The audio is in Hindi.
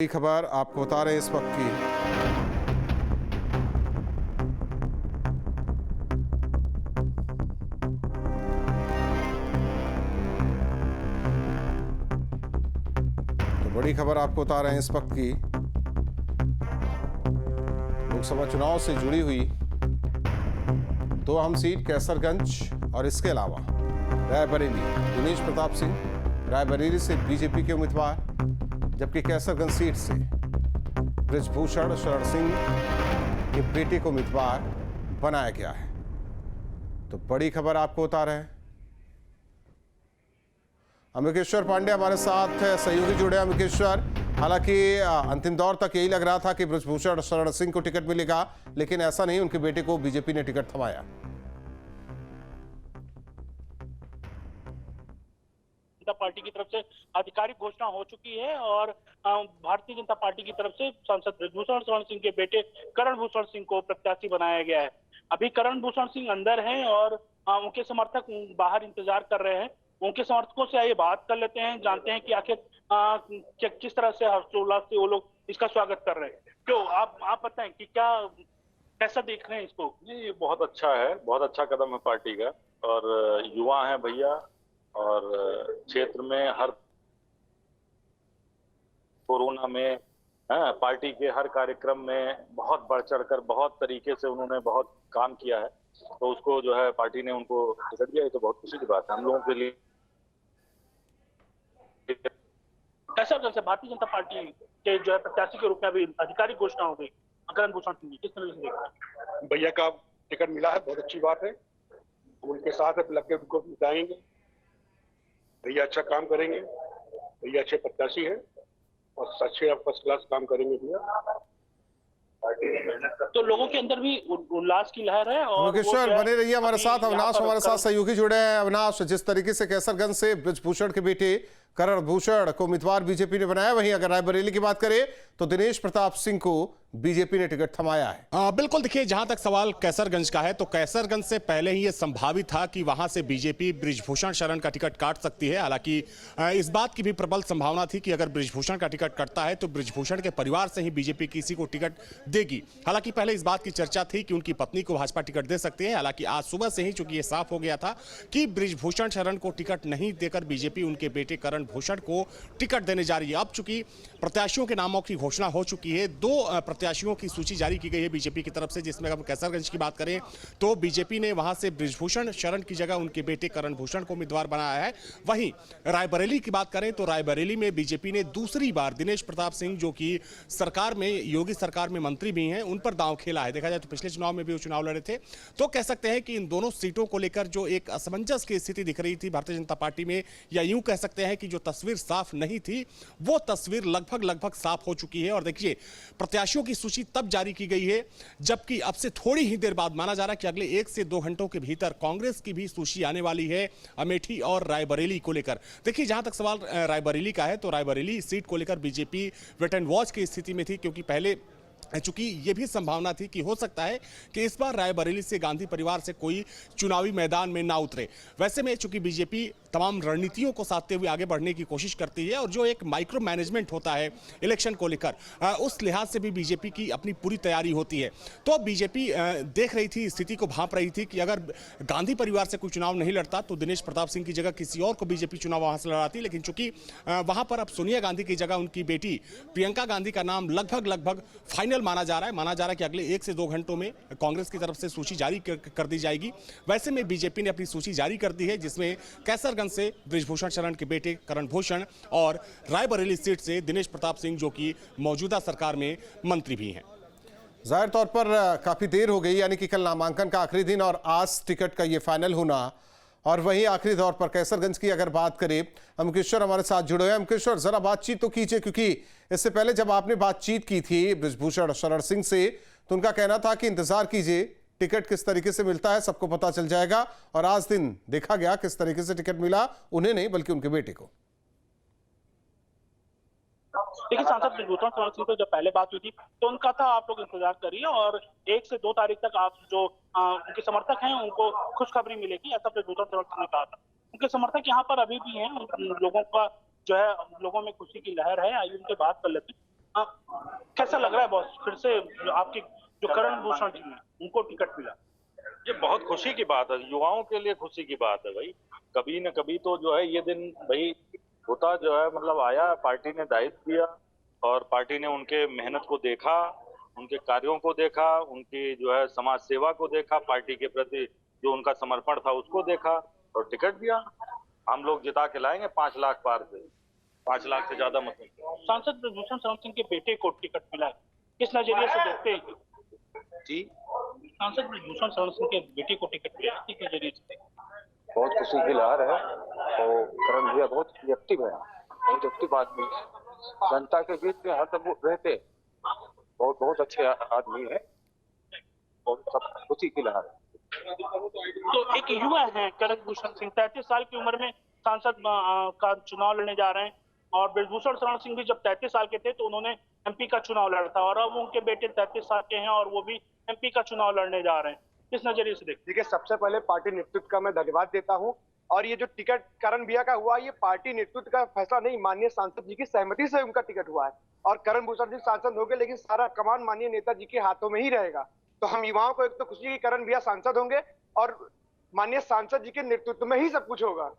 बड़ी खबर आपको बता रहे हैं इस वक्त की। तो बड़ी खबर आपको बता रहे हैं इस वक्त की लोकसभा चुनाव से जुड़ी हुई दो अहम सीट कैसरगंज और इसके अलावा रायबरेली दिनेश प्रताप सिंह रायबरेली से बीजेपी के उम्मीदवार, जबकि कैसरगंज सीट से बृजभूषण शरण सिंह के बेटे को उम्मीदवार बनाया गया है। तो बड़ी खबर आपको बता रहे हैं। अमिकेश्वर पांडे हमारे साथ सहयोगी जुड़े। अमिकेश्वर, हालांकि अंतिम दौर तक यही लग रहा था कि बृजभूषण शरण सिंह को टिकट मिलेगा, लेकिन ऐसा नहीं, उनके बेटे को बीजेपी ने टिकट थमाया। पार्टी की तरफ से आधिकारिक घोषणा हो चुकी है और भारतीय जनता पार्टी की तरफ से सांसद बृजभूषण शरण सिंह के बेटे करण भूषण सिंह को प्रत्याशी बनाया गया है। अभी करण भूषण सिंह अंदर हैं और उनके समर्थक बाहर इंतजार कर रहे हैं। उनके समर्थकों से आइए बात कर लेते हैं, जानते हैं कि आखिर किस तरह से हर्षोल्लास से वो लोग इसका स्वागत कर रहे हैं। क्यों आप बताएं कि क्या कैसा देख रहे हैं इसको? ये बहुत अच्छा है, बहुत अच्छा कदम है पार्टी का। और युवा हैं भैया, और क्षेत्र में हर कोरोना में पार्टी के हर कार्यक्रम में बहुत बढ़ चढ़कर बहुत तरीके से उन्होंने बहुत काम किया है, तो उसको जो है पार्टी ने उनको टिकट दिया। ये तो बहुत खुशी की बात है हम लोगों के लिए। कैसा से भारतीय जनता पार्टी के जो है प्रत्याशी के रूप में अभी आधिकारिक घोषणा हो गई करण भूषण सिंह, किस तरह से देखा? भैया का टिकट मिला है, बहुत अच्छी बात है। उनके साथ लग के उनको जिताएंगे। भैया अच्छा काम करेंगे, भैया अच्छे प्रत्याशी हैं और अच्छे फर्स्ट क्लास काम करेंगे भैया। तो लोगों के अंदर भी उल्लास की लहर है। और अमिकेश्वर बने रहिए हमारे साथ। अविनाश हमारे साथ सहयोगी जुड़े हैं। अविनाश, जिस तरीके से कैसरगंज से बृजभूषण के बेटे करण भूषण को उम्मीदवार बीजेपी ने बनाया, वहीं अगर रायबरेली की बात करें तो दिनेश प्रताप सिंह को बीजेपी ने टिकट थमाया है। बिल्कुल, देखिए, जहां तक सवाल कैसरगंज का है तो कैसरगंज से पहले ही यह संभावित था कि वहां से बीजेपी बृजभूषण शरण का टिकट काट सकती है। हालांकि इस बात की भी प्रबल संभावना थी कि अगर बृजभूषण का टिकट कटता है तो बृजभूषण के परिवार से ही बीजेपी किसी को टिकट देगी। हालांकि पहले इस बात की चर्चा थी कि उनकी पत्नी को भाजपा टिकट दे सकती है। हालांकि आज सुबह से ही चूंकि यह साफ हो गया था कि बृजभूषण शरण को टिकट नहीं देकर बीजेपी उनके बेटे करण भूषण को टिकट देने जा रही है। अब चूंकि प्रत्याशियों के नामों की घोषणा हो चुकी है, दो प्रत्याशियों की सूची जारी की गई है बीजेपी की तरफ से, जिसमें अगर कैसरगंज की बात करें तो बीजेपी ने वहां से बृजभूषण शरण की जगह उनके बेटे करण भूषण को उम्मीदवार बनाया है। वहीं रायबरेली की बात करें तो रायबरेली में बीजेपी ने दूसरी बार दिनेश प्रताप सिंह, जो कि सरकार में, योगी सरकार में मंत्री भी हैं, उन पर दांव खेला है। देखा जाए तो पिछले चुनाव में भी वो चुनाव लड़े थे। तो कह सकते हैं कि इन दोनों सीटों को लेकर जो एक असमंजस की स्थिति दिख रही थी भारतीय जनता पार्टी में, या यूं कह सकते हैं कि जो तस्वीर साफ नहीं थी वो तस्वीर लगभग साफ हो चुकी है। और देखिए, प्रत्याशियों की सूची तब जारी की गई है जबकि अब से थोड़ी ही देर बाद माना जा रहा है कि अगले 1 से 2 घंटों के भीतर कांग्रेस की भी सूची आने वाली है अमेठी और रायबरेली को लेकर। देखिए, जहां तक सवाल रायबरेली का है तो रायबरेली सीट को लेकर बीजेपी वेट एंड वॉच की स्थिति में थी, क्योंकि पहले चूंकि यह भी संभावना थी कि हो सकता है कि इस बार रायबरेली से गांधी परिवार से कोई चुनावी मैदान में ना उतरे। वैसे में चूंकि बीजेपी तमाम रणनीतियों को साधते हुए आगे बढ़ने की कोशिश करती है और जो एक माइक्रो मैनेजमेंट होता है इलेक्शन को लेकर, उस लिहाज से भी बीजेपी की अपनी पूरी तैयारी होती है। तो बीजेपी देख रही थी, स्थिति को भांप रही थी कि अगर गांधी परिवार से कोई चुनाव नहीं लड़ता तो दिनेश प्रताप सिंह की जगह किसी और को बीजेपी चुनाव वहां से लड़ाती। लेकिन चूंकि वहां पर अब सोनिया गांधी की जगह उनकी बेटी प्रियंका गांधी का नाम लगभग फाइनल माना जा रहा है कि अगले 1 से 2 घंटों में कांग्रेस की तरफ से सूची जारी कर दी जाएगी। वैसे में बीजेपी ने अपनी सूची जारी कर दी है, जिसमें कैसरगंज से बृजभूषण शरण के बेटे करण भूषण और रायबरेली सीट से दिनेश प्रताप सिंह, जो कि मौजूदा सरकार में मंत्री भी हैं। जाहिर तौर पर काफी देर हो गई, यानी कि कल नामांकन का आखिरी दिन और आज टिकट का ये फाइनल होना। और वहीं आखिरी दौर पर कैसरगंज की अगर बात करें, अमिकेश्वर हमारे साथ जुड़े हैं। अमिकेश्वर, जरा बातचीत तो कीजिए, क्योंकि इससे पहले जब आपने बातचीत की थी बृजभूषण शरण सिंह से तो उनका कहना था कि इंतजार कीजिए, टिकट किस तरीके से मिलता है सबको पता चल जाएगा। और आज दिन देखा गया किस तरीके से टिकट मिला, उन्हें नहीं बल्कि उनके बेटे को। देखिए, सांसद बृजभूषण शरण सिंह से जब पहले बात हुई थी तो उनका था आप लोग इंतजार करिए और 1 से 2 तारीख तक आप जो उनके समर्थक हैं उनको खुशखबरी मिलेगी, ऐसा बृजभूषण शरण सिंह ने कहा था। उनके समर्थक यहाँ पर अभी भी हैं, लोगों का जो है लोगों में खुशी की लहर है। आइए उनसे बात कर लेते हैं। कैसा लग रहा है बॉस, फिर से आपके जो करण भूषण जी हैं उनको टिकट मिला? ये बहुत खुशी की बात है, युवाओं के लिए खुशी की बात है भाई। कभी न कभी तो जो है ये दिन भाई होता जो है, मतलब आया, पार्टी ने दायित्व दिया और पार्टी ने उनके मेहनत को देखा, उनके कार्यों को देखा, उनकी जो है समाज सेवा को देखा, पार्टी के प्रति जो उनका समर्पण था उसको देखा और टिकट दिया। हम लोग जिता के लाएंगे 5 लाख पार से, 5 लाख से ज्यादा मत। सांसद ब्रजभूषण शरण सिंह के बेटे को टिकट मिला है, किस नजरिए से देखते हैं? जी, सांसद ब्रजभूषण शरण सिंह के बेटे को टिकट मिला है, किस नजरिए से देखते हैं? बहुत खुशी की लहर है। और करण भैया बहुत एक्टिव है, बहुत एक्टिव आदमी है, जनता के बीच में हरदम रहते, बहुत बहुत अच्छे आदमी है, बहुत सब खुशी की लहर है। तो एक युवा है करण भूषण सिंह, 33 साल की उम्र में सांसद का चुनाव लड़ने जा रहे हैं, और ब्रजभूषण शरण सिंह भी जब 33 साल के थे तो उन्होंने एमपी का चुनाव लड़ा था, और अब उनके बेटे 33 साल के हैं और वो भी एमपी का चुनाव लड़ने जा रहे हैं, किस नजरिए से देखते हैं? देखिए, सबसे पहले पार्टी नेतृत्व का मैं धन्यवाद देता हूं, और ये जो टिकट करण भैया का हुआ, ये पार्टी नेतृत्व का फैसला नहीं, माननीय सांसद जी की सहमति से उनका टिकट हुआ है। और करण भूषण जी सांसद हो गए, लेकिन सारा कमान माननीय नेताजी के हाथों में ही रहेगा। तो हम युवाओं को एक तो खुशी की करण भैया सांसद होंगे, और माननीय सांसद जी के नेतृत्व में ही सब कुछ होगा।